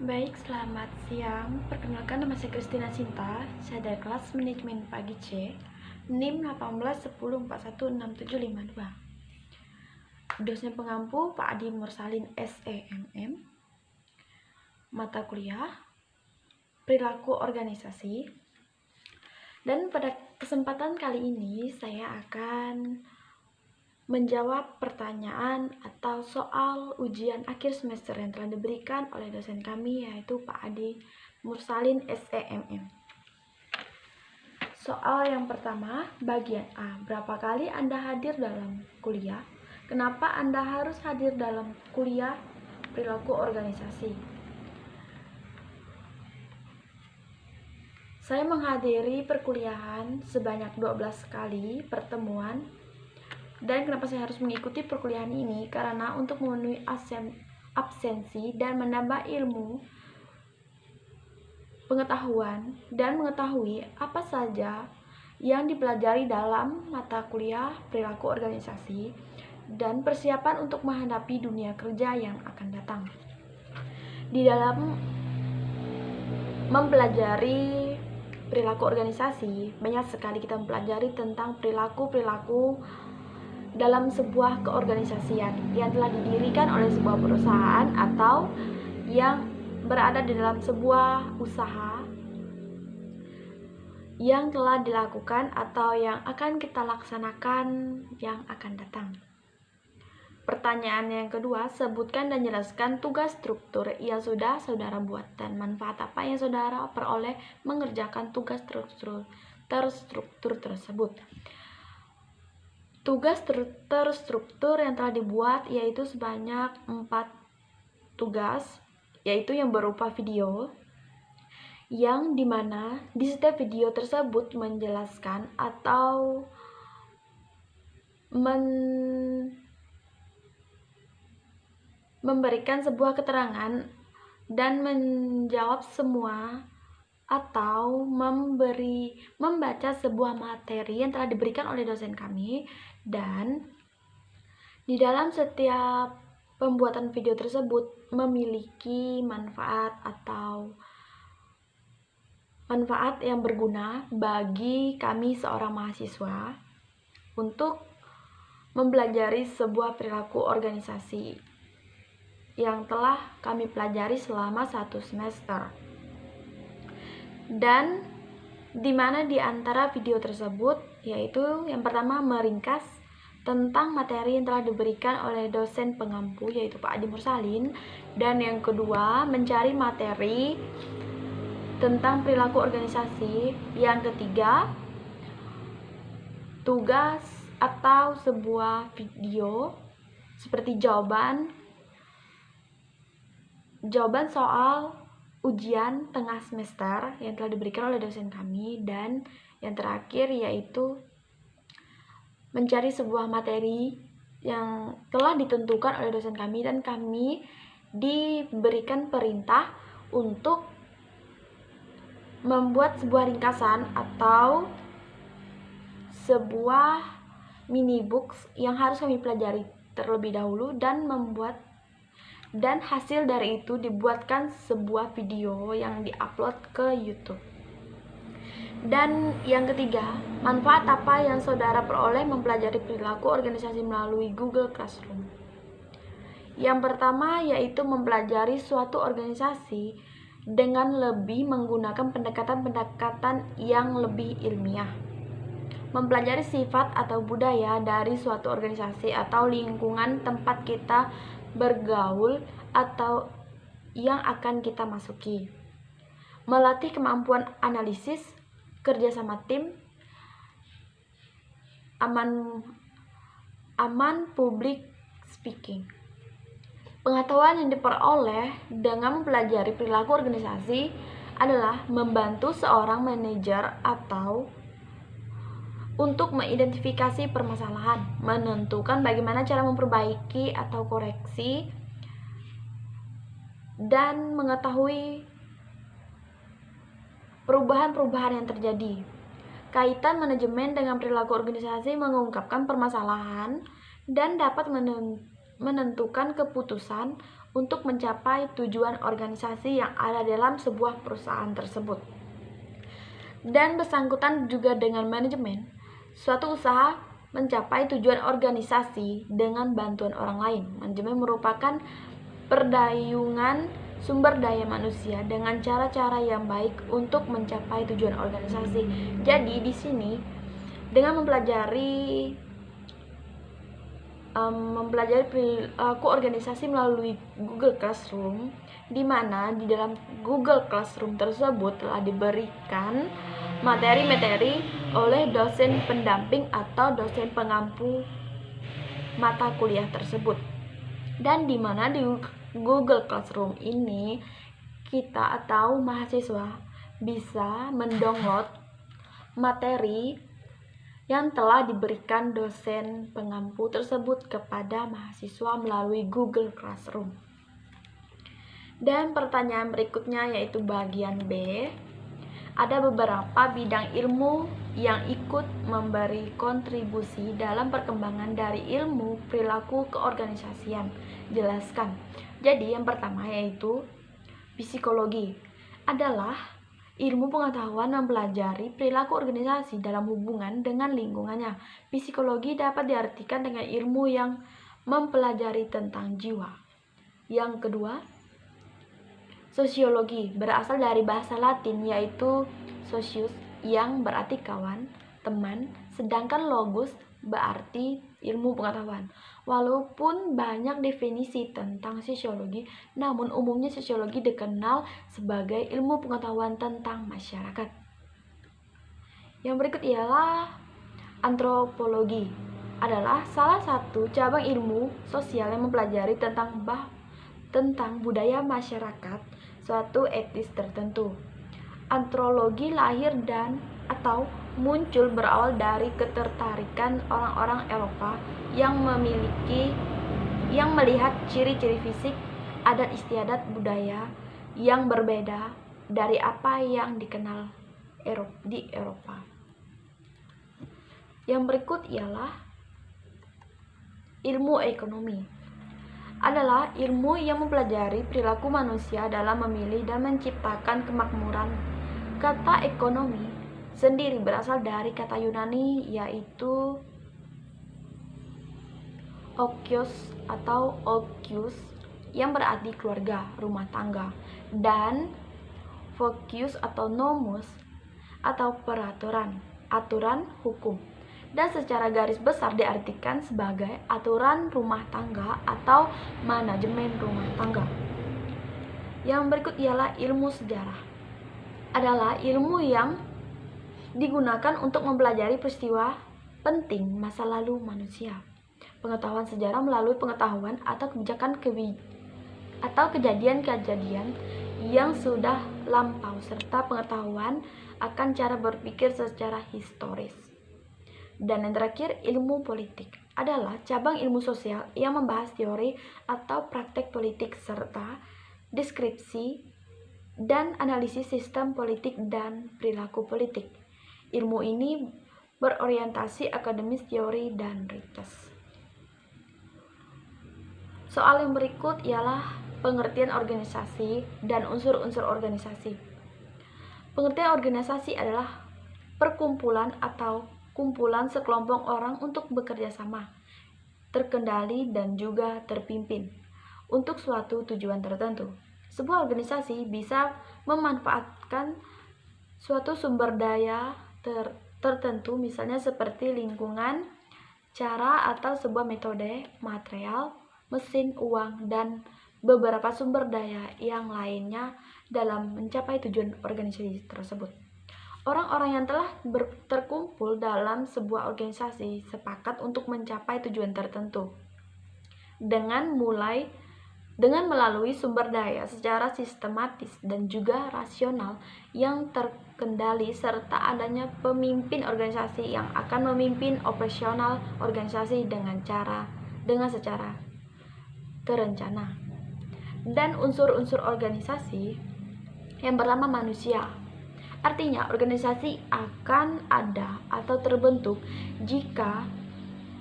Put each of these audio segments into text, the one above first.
Baik, selamat siang. Perkenalkan, nama saya Kristina Sinta. Saya dari kelas manajemen pagi C, NIM 1810416752. Dosen pengampu Pak Adi Mursalin SEMM. Mata kuliah Perilaku Organisasi. Dan pada kesempatan kali ini saya akan menjawab pertanyaan atau soal ujian akhir semester yang telah diberikan oleh dosen kami, yaitu Pak Adi Mursalin SEMM. Soal yang pertama, bagian A. Berapa kali Anda hadir dalam kuliah? Kenapa Anda harus hadir dalam kuliah perilaku organisasi? Saya menghadiri perkuliahan sebanyak 12 kali pertemuan. Dan kenapa saya harus mengikuti perkuliahan ini? Karena untuk memenuhi absensi dan menambah ilmu, pengetahuan, dan mengetahui apa saja yang dipelajari dalam mata kuliah perilaku organisasi dan persiapan untuk menghadapi dunia kerja yang akan datang. Di dalam mempelajari perilaku organisasi, banyak sekali kita mempelajari tentang perilaku-perilaku dalam sebuah keorganisasian yang telah didirikan oleh sebuah perusahaan atau yang berada di dalam sebuah usaha yang telah dilakukan atau yang akan kita laksanakan yang akan datang. Pertanyaan yang kedua, sebutkan dan jelaskan tugas struktur yang sudah saudara buat dan manfaat apa yang saudara peroleh mengerjakan tugas terstruktur tersebut. Tugas terstruktur yang telah dibuat yaitu sebanyak 4 tugas, yaitu yang berupa video, yang dimana di setiap video tersebut menjelaskan atau memberikan sebuah keterangan dan menjawab semua atau membaca sebuah materi yang telah diberikan oleh dosen kami. Dan di dalam setiap pembuatan video tersebut memiliki manfaat yang berguna bagi kami seorang mahasiswa untuk mempelajari sebuah perilaku organisasi yang telah kami pelajari selama 1 semester. Dan di mana di antara video tersebut, yaitu yang pertama meringkas tentang materi yang telah diberikan oleh dosen pengampu yaitu Pak Adi Mursalin, dan yang kedua mencari materi tentang perilaku organisasi, yang ketiga tugas atau sebuah video seperti jawaban soal ujian tengah semester yang telah diberikan oleh dosen kami, dan yang terakhir yaitu mencari sebuah materi yang telah ditentukan oleh dosen kami, dan kami diberikan perintah untuk membuat sebuah ringkasan atau sebuah mini books yang harus kami pelajari terlebih dahulu dan hasil dari itu dibuatkan sebuah video yang diupload ke YouTube. Dan yang ketiga, manfaat apa yang saudara peroleh mempelajari perilaku organisasi melalui Google Classroom? Yang pertama yaitu mempelajari suatu organisasi dengan lebih menggunakan pendekatan-pendekatan yang lebih ilmiah. Mempelajari sifat atau budaya dari suatu organisasi atau lingkungan tempat kita bergaul atau yang akan kita masuki. Melatih kemampuan analisis, kerja sama tim, aman public speaking. Pengetahuan yang diperoleh dengan mempelajari perilaku organisasi adalah membantu seorang manajer atau untuk mengidentifikasi permasalahan, menentukan bagaimana cara memperbaiki atau koreksi, dan mengetahui perubahan-perubahan yang terjadi. Kaitan manajemen dengan perilaku organisasi mengungkapkan permasalahan dan dapat menentukan keputusan untuk mencapai tujuan organisasi yang ada dalam sebuah perusahaan tersebut. Dan bersangkutan juga dengan manajemen, suatu usaha mencapai tujuan organisasi dengan bantuan orang lain. Manajemen merupakan perdayungan sumber daya manusia dengan cara-cara yang baik untuk mencapai tujuan organisasi. Jadi di sini dengan mempelajari perilaku organisasi melalui Google Classroom, di mana di dalam Google Classroom tersebut telah diberikan materi-materi oleh dosen pendamping atau dosen pengampu mata kuliah tersebut. Dan di mana di Google Classroom ini kita atau mahasiswa bisa mendownload materi yang telah diberikan dosen pengampu tersebut kepada mahasiswa melalui Google Classroom. Dan pertanyaan berikutnya yaitu bagian B. Ada beberapa bidang ilmu yang ikut memberi kontribusi dalam perkembangan dari ilmu perilaku keorganisasian. Jelaskan. Jadi yang pertama yaitu psikologi adalah ilmu pengetahuan mempelajari perilaku organisasi dalam hubungan dengan lingkungannya. Psikologi dapat diartikan dengan ilmu yang mempelajari tentang jiwa. Yang kedua, sosiologi berasal dari bahasa Latin yaitu socius yang berarti kawan, teman, sedangkan logos berarti ilmu pengetahuan. Walaupun banyak definisi tentang sosiologi, namun umumnya sosiologi dikenal sebagai ilmu pengetahuan tentang masyarakat. Yang berikut ialah antropologi. Adalah salah satu cabang ilmu sosial yang mempelajari tentang budaya masyarakat suatu etnis tertentu. Antropologi lahir atau muncul berawal dari ketertarikan orang-orang Eropa yang melihat ciri-ciri fisik, adat istiadat budaya yang berbeda dari apa yang dikenal di Eropa. Yang berikut ialah ilmu ekonomi. Adalah ilmu yang mempelajari perilaku manusia dalam memilih dan menciptakan kemakmuran. Kata ekonomi sendiri berasal dari kata Yunani yaitu okios atau okius yang berarti keluarga, rumah tangga, dan fokius atau nomos atau peraturan, aturan hukum. Dan secara garis besar diartikan sebagai aturan rumah tangga atau manajemen rumah tangga. Yang berikut ialah ilmu sejarah. Adalah ilmu yang digunakan untuk mempelajari peristiwa penting masa lalu manusia. Pengetahuan sejarah melalui pengetahuan atau kejadian-kejadian yang sudah lampau serta pengetahuan akan cara berpikir secara historis. Dan yang terakhir, ilmu politik adalah cabang ilmu sosial yang membahas teori atau praktek politik serta deskripsi dan analisis sistem politik dan perilaku politik. Ilmu ini berorientasi akademis, teori, dan rites. Soal yang berikut ialah pengertian organisasi dan unsur-unsur organisasi. Pengertian organisasi adalah perkumpulan atau kumpulan sekelompok orang untuk bekerja sama, terkendali, dan juga terpimpin untuk suatu tujuan tertentu. Sebuah organisasi bisa memanfaatkan suatu sumber daya tertentu, misalnya seperti lingkungan, cara atau sebuah metode, material, mesin, uang, dan beberapa sumber daya yang lainnya dalam mencapai tujuan organisasi tersebut. Orang-orang yang telah terkumpul dalam sebuah organisasi sepakat untuk mencapai tujuan tertentu dengan melalui sumber daya secara sistematis dan juga rasional yang terkendali serta adanya pemimpin organisasi yang akan memimpin operasional organisasi dengan secara terencana. Dan unsur-unsur organisasi yang pertama manusia. Artinya organisasi akan ada atau terbentuk jika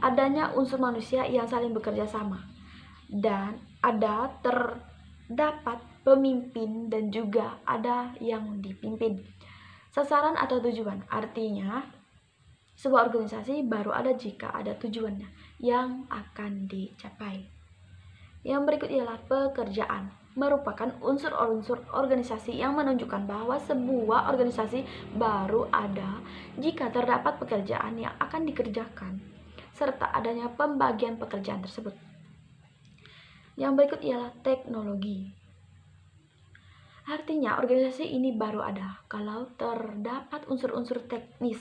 adanya unsur manusia yang saling bekerja sama. dan ada terdapat pemimpin dan juga ada yang dipimpin. Sasaran atau tujuan, artinya sebuah organisasi baru ada jika ada tujuannya yang akan dicapai. Yang berikut ialah pekerjaan, merupakan unsur-unsur organisasi yang menunjukkan bahwa sebuah organisasi baru ada jika terdapat pekerjaan yang akan dikerjakan serta adanya pembagian pekerjaan tersebut. Yang berikut ialah teknologi. Artinya organisasi ini baru ada kalau terdapat unsur-unsur teknis.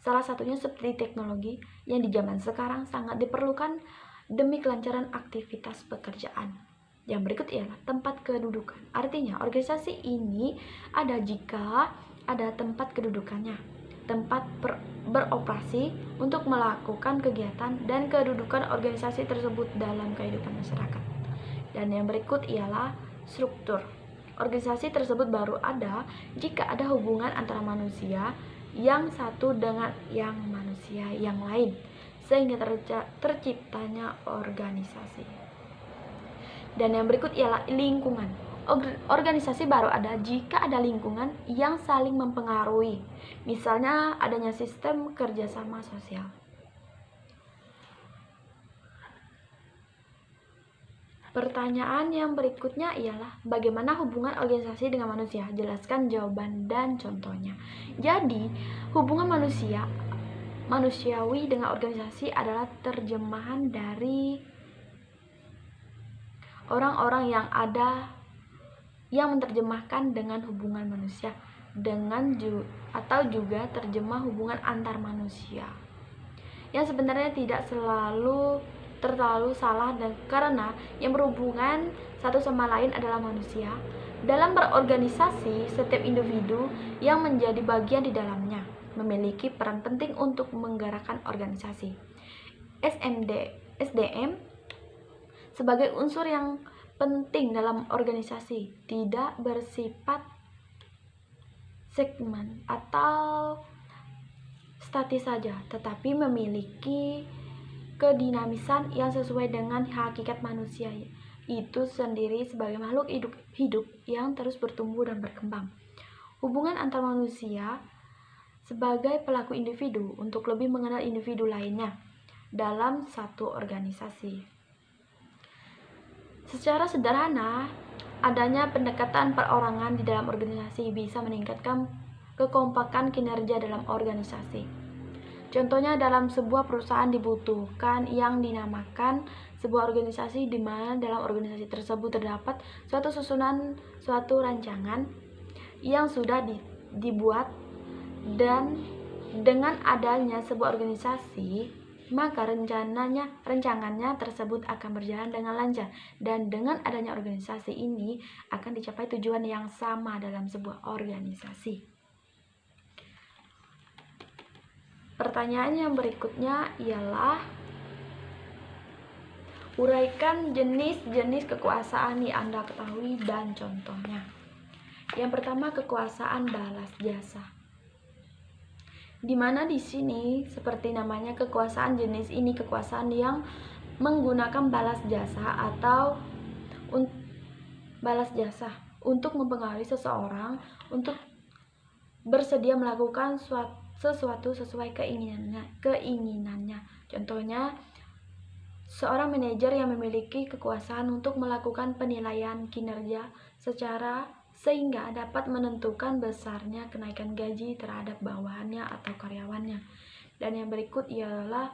Salah satunya seperti teknologi yang di zaman sekarang sangat diperlukan demi kelancaran aktivitas pekerjaan. Yang berikut ialah tempat kedudukan. Artinya organisasi ini ada jika ada tempat kedudukannya, tempat beroperasi untuk melakukan kegiatan dan kedudukan organisasi tersebut dalam kehidupan masyarakat. Dan yang berikut ialah struktur. Organisasi tersebut baru ada jika ada hubungan antara manusia yang satu dengan yang manusia yang lain, sehingga terciptanya organisasi. Dan yang berikut ialah lingkungan. Organisasi baru ada jika ada lingkungan yang saling mempengaruhi, misalnya adanya sistem kerjasama sosial. Pertanyaan yang berikutnya ialah bagaimana hubungan organisasi dengan manusia? Jelaskan jawaban dan contohnya. Jadi, hubungan manusiawi dengan organisasi adalah terjemahan dari orang-orang yang ada yang menerjemahkan dengan hubungan manusia dengan atau juga terjemah hubungan antar manusia. Yang sebenarnya tidak terlalu salah dan karena yang berhubungan satu sama lain adalah manusia. Dalam berorganisasi, setiap individu yang menjadi bagian di dalamnya memiliki peran penting untuk menggerakkan organisasi. SDM sebagai unsur yang penting dalam organisasi tidak bersifat segmen atau statis saja, tetapi memiliki kedinamisan yang sesuai dengan hakikat manusia itu sendiri sebagai makhluk hidup yang terus bertumbuh dan berkembang. Hubungan antar manusia sebagai pelaku individu untuk lebih mengenal individu lainnya dalam satu organisasi. Secara sederhana, adanya pendekatan perorangan di dalam organisasi bisa meningkatkan kekompakan kinerja dalam organisasi. Contohnya dalam sebuah perusahaan dibutuhkan yang dinamakan sebuah organisasi di mana dalam organisasi tersebut terdapat suatu rancangan yang sudah dibuat, dan dengan adanya sebuah organisasi maka rencangannya tersebut akan berjalan dengan lancar, dan dengan adanya organisasi ini akan dicapai tujuan yang sama dalam sebuah organisasi. Pertanyaan yang berikutnya ialah uraikan jenis-jenis kekuasaan yang Anda ketahui dan contohnya. Yang pertama, kekuasaan balas jasa. Di mana di sini seperti namanya kekuasaan jenis ini kekuasaan yang menggunakan balas jasa atau balas jasa untuk mempengaruhi seseorang untuk bersedia melakukan sesuatu sesuai keinginannya. Contohnya, seorang manajer yang memiliki kekuasaan untuk melakukan penilaian kinerja sehingga dapat menentukan besarnya kenaikan gaji terhadap bawahannya atau karyawannya. Dan yang berikut ialah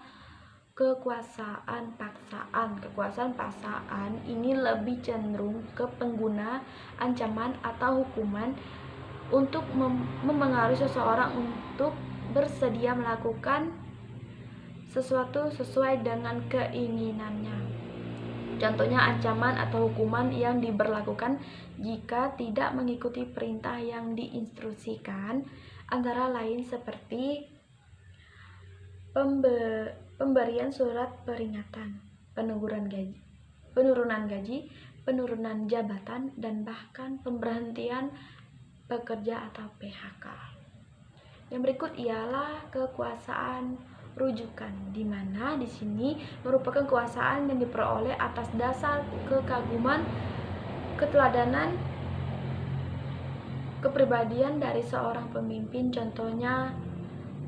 kekuasaan paksaan. Kekuasaan paksaan ini lebih cenderung ke pengguna ancaman atau hukuman untuk mempengaruhi seseorang untuk bersedia melakukan sesuatu sesuai dengan keinginannya. Contohnya ancaman atau hukuman yang diberlakukan jika tidak mengikuti perintah yang diinstruksikan, antara lain seperti pemberian surat peringatan, penurunan gaji, penurunan jabatan, dan bahkan pemberhentian pekerja atau PHK. Yang berikut ialah kekuasaan rujukan, di mana di sini merupakan kekuasaan yang diperoleh atas dasar kekaguman, keteladanan, kepribadian dari seorang pemimpin. Contohnya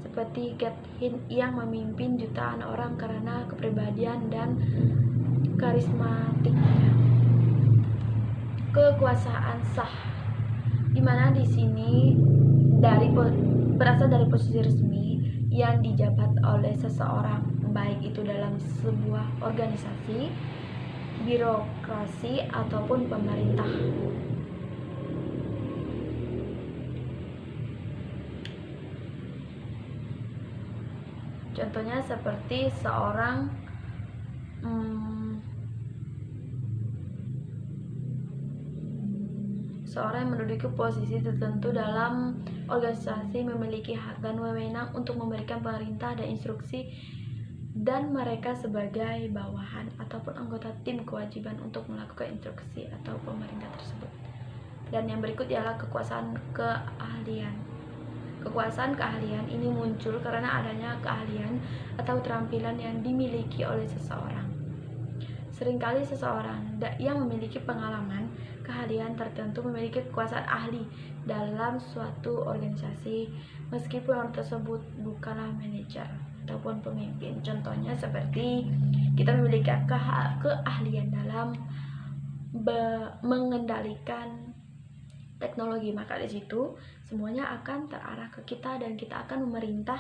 seperti Gathin yang memimpin jutaan orang karena kepribadian dan karismatiknya. Kekuasaan sah, di mana di sini berasal dari posisi resmi yang dijabat oleh seseorang, baik itu dalam sebuah organisasi, birokrasi, ataupun pemerintah. Contohnya seperti seorang yang menduduki posisi tertentu dalam organisasi memiliki hak dan wewenang untuk memberikan perintah dan instruksi, dan mereka sebagai bawahan ataupun anggota tim kewajiban untuk melakukan instruksi atau pemerintah tersebut. Dan yang berikut ialah kekuasaan keahlian. Kekuasaan keahlian ini muncul karena adanya keahlian atau keterampilan yang dimiliki oleh seseorang. Seringkali seseorang yang memiliki pengalaman, keahlian tertentu memiliki kekuasaan ahli dalam suatu organisasi, meskipun orang tersebut bukanlah manajer ataupun pemimpin. Contohnya seperti kita memiliki keahlian dalam mengendalikan teknologi, maka di situ semuanya akan terarah ke kita dan kita akan memerintah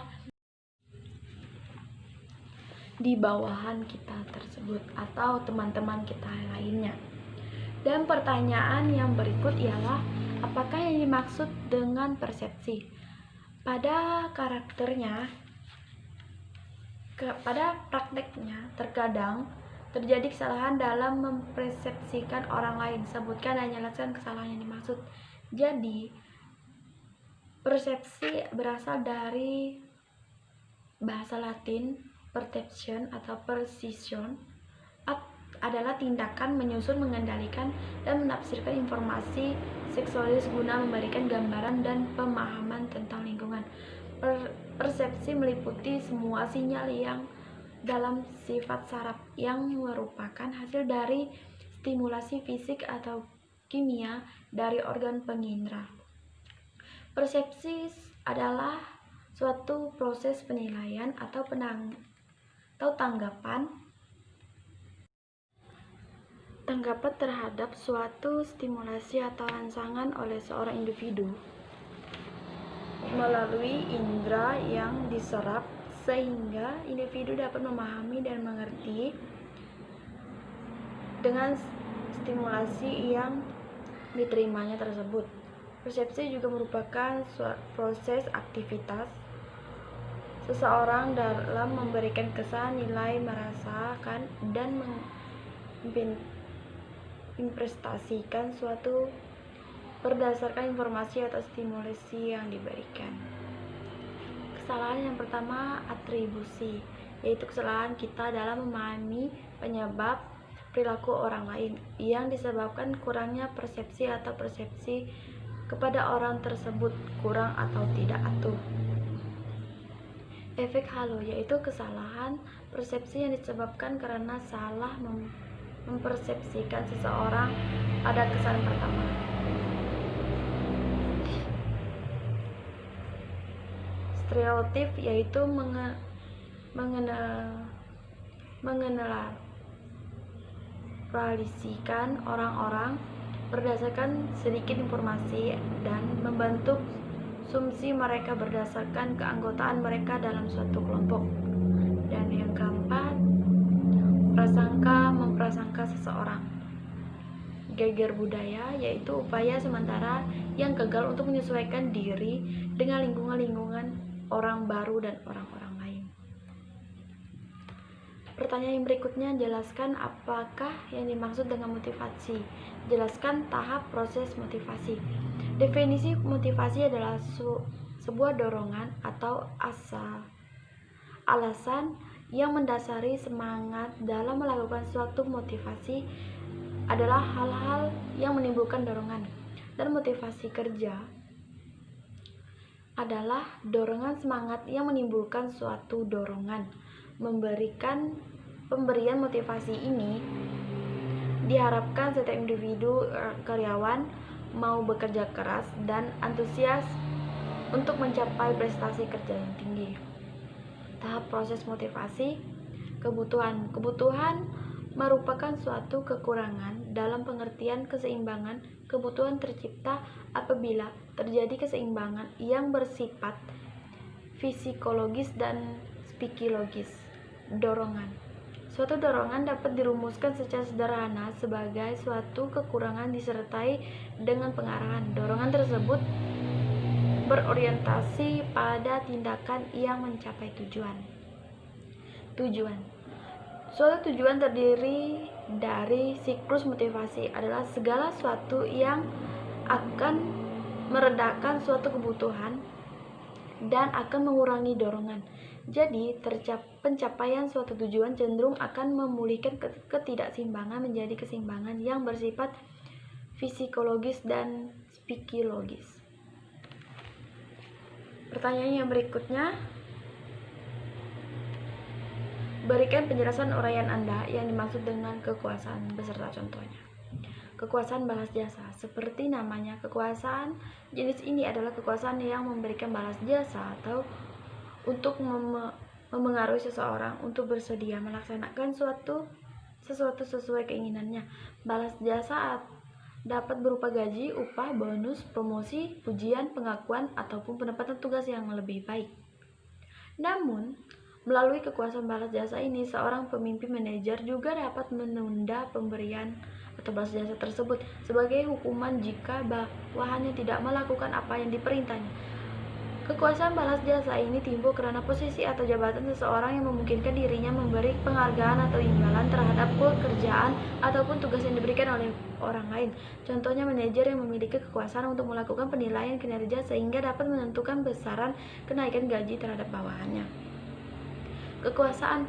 di bawahan kita tersebut atau teman-teman kita lainnya. Dan pertanyaan yang berikut ialah, apakah yang dimaksud dengan persepsi? Pada prakteknya terkadang terjadi kesalahan dalam mempersepsikan orang lain. Sebutkan dan jelaskan kesalahan yang dimaksud. Jadi, persepsi berasal dari bahasa Latin perception atau precision, adalah tindakan menyusun, mengendalikan, dan menafsirkan informasi seksualis guna memberikan gambaran dan pemahaman tentang lingkungan. Persepsi meliputi semua sinyal yang dalam sifat saraf yang merupakan hasil dari stimulasi fisik atau kimia dari organ pengindra. Persepsi adalah suatu proses penilaian atau tanggapan terhadap suatu stimulasi atau rangsangan oleh seorang individu melalui indera yang diserap, sehingga individu dapat memahami dan mengerti dengan stimulasi yang diterimanya tersebut. Persepsi juga merupakan proses aktivitas seseorang dalam memberikan kesan, nilai, merasakan, dan menginterpretasikan suatu berdasarkan informasi atau stimulasi yang diberikan. Kesalahan yang pertama, atribusi, yaitu kesalahan kita dalam memahami penyebab perilaku orang lain yang disebabkan kurangnya persepsi atau persepsi kepada orang tersebut kurang atau tidak utuh. Efek halo, yaitu kesalahan persepsi yang disebabkan karena salah mempersepsikan seseorang pada kesan pertama. Stereotip, yaitu mengeneralisasikan orang-orang berdasarkan sedikit informasi dan membentuk asumsi mereka berdasarkan keanggotaan mereka dalam suatu kelompok. Dan yang keempat, memprasangka seseorang. Geger budaya, yaitu upaya sementara yang gagal untuk menyesuaikan diri dengan lingkungan orang baru dan orang-orang lain. Pertanyaan yang berikutnya, jelaskan apakah yang dimaksud dengan motivasi. Jelaskan tahap proses motivasi. Definisi motivasi adalah sebuah dorongan atau alasan yang mendasari semangat dalam melakukan suatu. Motivasi adalah hal-hal yang menimbulkan dorongan. Dan motivasi kerja adalah dorongan semangat yang menimbulkan suatu dorongan. Pemberian motivasi ini diharapkan setiap individu karyawan mau bekerja keras dan antusias untuk mencapai prestasi kerja yang tinggi. Tahap proses motivasi, kebutuhan merupakan suatu kekurangan dalam pengertian keseimbangan. Kebutuhan tercipta apabila terjadi keseimbangan yang bersifat fisikologis dan psikologis. Dorongan. Suatu dorongan dapat dirumuskan secara sederhana sebagai suatu kekurangan disertai dengan pengarahan. Dorongan tersebut berorientasi pada tindakan yang mencapai tujuan. Suatu tujuan terdiri dari siklus motivasi adalah segala sesuatu yang akan meredakan suatu kebutuhan dan akan mengurangi dorongan. Jadi, pencapaian suatu tujuan cenderung akan memulihkan ketidakseimbangan menjadi keseimbangan yang bersifat fisikologis dan psikologis. Pertanyaan yang berikutnya, berikan penjelasan uraian Anda yang dimaksud dengan kekuasaan beserta contohnya. Kekuasaan balas jasa. Seperti namanya, kekuasaan jenis ini adalah kekuasaan yang memberikan balas jasa atau untuk memengaruhi seseorang untuk bersedia melaksanakan sesuatu sesuai keinginannya. Balas jasa dapat berupa gaji, upah, bonus, promosi, pujian, pengakuan, ataupun penempatan tugas yang lebih baik. Namun, melalui kekuasaan balas jasa ini, seorang pemimpin manajer juga dapat menunda pemberian atau balas jasa tersebut sebagai hukuman jika bawahannya tidak melakukan apa yang diperintahnya. Kekuasaan balas jasa ini timbul karena posisi atau jabatan seseorang yang memungkinkan dirinya memberi penghargaan atau imbalan terhadap pekerjaan ataupun tugas yang diberikan oleh orang lain. Contohnya, manajer yang memiliki kekuasaan untuk melakukan penilaian kinerja sehingga dapat menentukan besaran kenaikan gaji terhadap bawahannya. Kekuasaan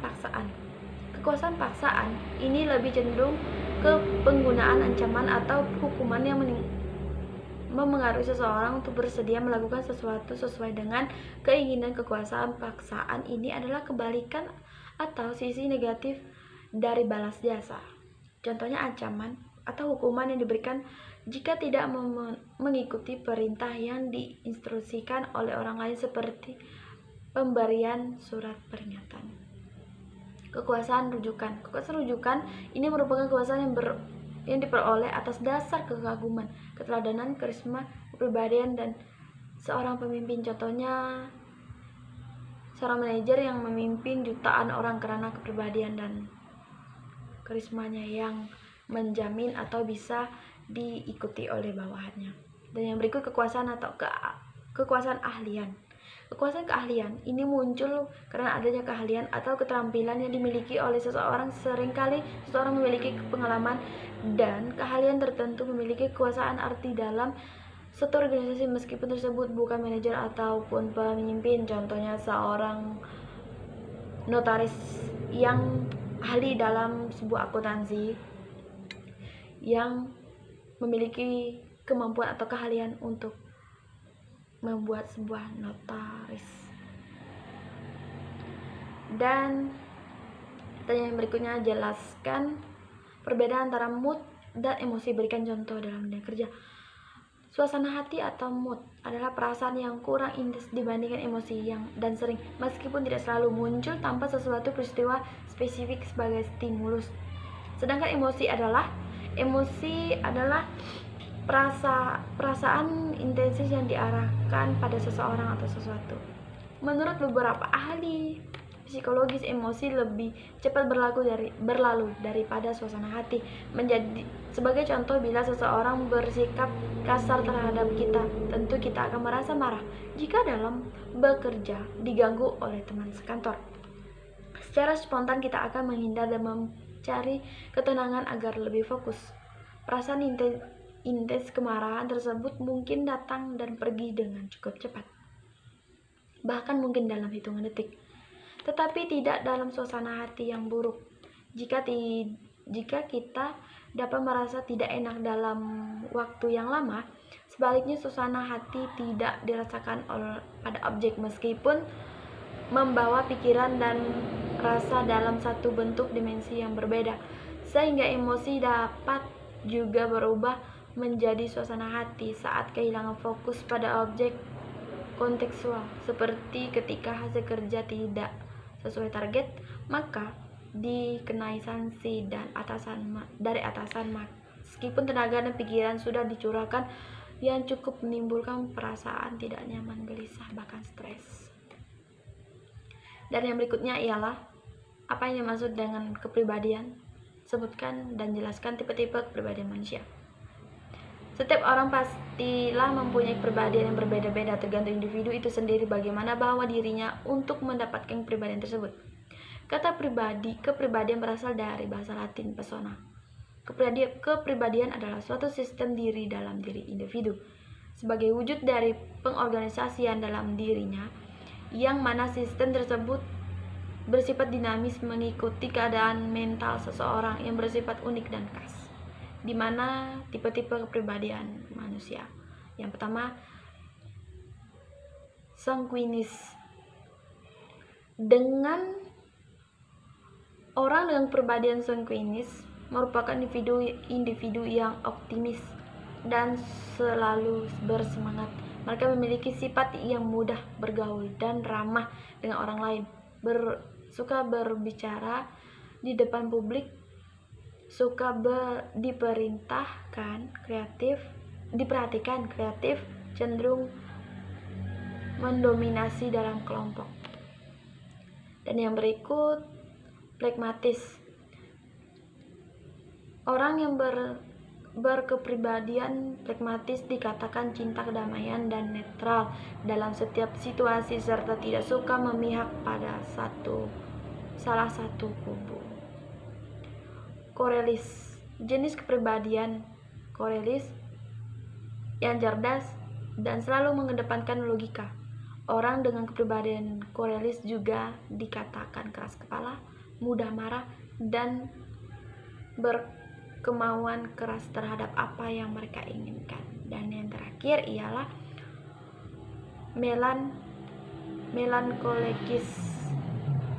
paksaan ini lebih cenderung ke penggunaan ancaman atau hukuman yang memengaruhi seseorang untuk bersedia melakukan sesuatu sesuai dengan keinginan. Kekuasaan paksaan ini adalah kebalikan atau sisi negatif dari balas jasa. Contohnya, ancaman atau hukuman yang diberikan jika tidak mengikuti perintah yang diinstruksikan oleh orang lain, seperti pemberian surat peringatan. Kekuasaan rujukan ini merupakan kekuasaan yang diperoleh atas dasar kekaguman, keteladanan, karisma, kepribadian dan seorang pemimpin. Contohnya, seorang manajer yang memimpin jutaan orang karena kepribadian dan karismanya yang menjamin atau bisa diikuti oleh bawahannya. Dan yang berikut, kekuasaan ahlian. Kekuasaan keahlian ini muncul karena adanya keahlian atau keterampilan yang dimiliki oleh seseorang. Seringkali seseorang memiliki pengalaman dan keahlian tertentu, memiliki kekuasaan arti dalam suatu organisasi meskipun tersebut bukan manajer ataupun pemimpin. Contohnya, seorang notaris yang ahli dalam sebuah akuntansi yang memiliki kemampuan atau keahlian untuk membuat sebuah notaris. Dan pertanyaan berikutnya, jelaskan perbedaan antara mood dan emosi. Berikan contoh dalam dunia kerja. Suasana hati atau mood adalah perasaan yang kurang intens dibandingkan emosi dan sering, meskipun tidak selalu muncul tanpa sesuatu peristiwa spesifik sebagai stimulus. Sedangkan emosi adalah perasaan intensif yang diarahkan pada seseorang atau sesuatu. Menurut beberapa ahli psikologis, emosi lebih cepat berlalu daripada suasana hati. Sebagai contoh, bila seseorang bersikap kasar terhadap kita, tentu kita akan merasa marah jika dalam bekerja diganggu oleh teman sekantor. Secara spontan kita akan menghindar dan mencari ketenangan agar lebih fokus. Perasaan intens kemarahan tersebut mungkin datang dan pergi dengan cukup cepat, bahkan mungkin dalam hitungan detik, tetapi tidak dalam suasana hati yang buruk. Jika kita dapat merasa tidak enak dalam waktu yang lama, Sebaliknya, suasana hati tidak dirasakan pada objek meskipun membawa pikiran dan rasa dalam satu bentuk dimensi yang berbeda, sehingga emosi dapat juga berubah menjadi suasana hati saat kehilangan fokus pada objek kontekstual. Seperti ketika hasil kerja tidak sesuai target, maka dikenai sanksi dari atasan meskipun tenaga dan pikiran sudah dicurahkan, yang cukup menimbulkan perasaan tidak nyaman, gelisah, bahkan stres. Dan yang berikutnya ialah apa yang dimaksud dengan kepribadian. Sebutkan dan jelaskan tipe-tipe kepribadian manusia. Setiap orang pastilah mempunyai kepribadian yang berbeda-beda, tergantung individu itu sendiri bagaimana bawa dirinya untuk mendapatkan kepribadian tersebut. Kata kepribadian berasal dari bahasa Latin persona. Kepribadian adalah suatu sistem diri dalam diri individu, sebagai wujud dari pengorganisasian dalam dirinya, yang mana sistem tersebut bersifat dinamis mengikuti keadaan mental seseorang yang bersifat unik dan khas. Di mana tipe-tipe kepribadian manusia. Yang pertama, sanguinis. Orang dengan kepribadian sanguinis merupakan individu yang optimis dan selalu bersemangat. Mereka memiliki sifat yang mudah bergaul dan ramah dengan orang lain, suka berbicara di depan publik, suka diperhatikan, kreatif, cenderung mendominasi dalam kelompok. Dan yang berikut, pragmatis. Orang yang berkepribadian pragmatis dikatakan cinta kedamaian dan netral dalam setiap situasi serta tidak suka memihak pada salah satu kubu. Korelis. Jenis kepribadian korelis yang cerdas dan selalu mengedepankan logika. Orang dengan kepribadian korelis juga dikatakan keras kepala, mudah marah, dan berkemauan keras terhadap apa yang mereka inginkan. Dan yang terakhir ialah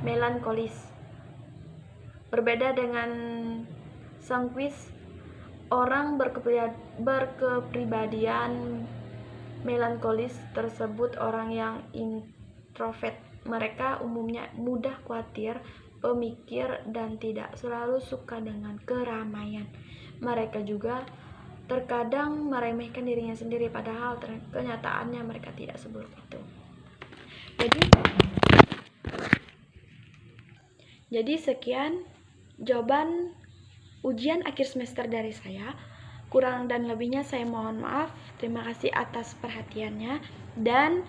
melankolis. Berbeda dengan sanguis, orang berkepribadian melankolis tersebut orang yang introvert. Mereka umumnya mudah khawatir, pemikir, dan tidak selalu suka dengan keramaian. Mereka juga terkadang meremehkan dirinya sendiri, padahal kenyataannya mereka tidak seburuk itu. Jadi sekian jawaban ujian akhir semester dari saya. Kurang dan lebihnya saya mohon maaf. Terima kasih atas perhatiannya. Dan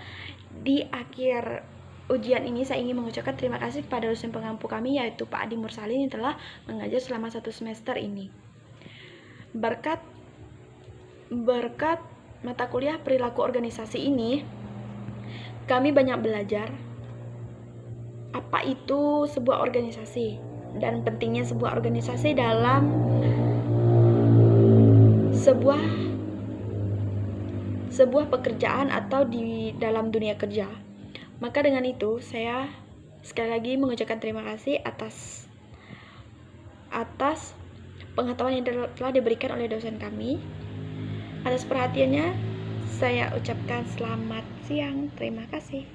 di akhir ujian ini saya ingin mengucapkan terima kasih kepada dosen pengampu kami, yaitu Pak Adi Mursalin, yang telah mengajar selama 1 semester ini. Berkat mata kuliah perilaku organisasi ini, kami banyak belajar apa itu sebuah organisasi dan pentingnya sebuah organisasi dalam sebuah pekerjaan atau di dalam dunia kerja. Maka dengan itu saya sekali lagi mengucapkan terima kasih atas pengetahuan yang telah diberikan oleh dosen kami. Atas perhatiannya saya ucapkan selamat siang. Terima kasih.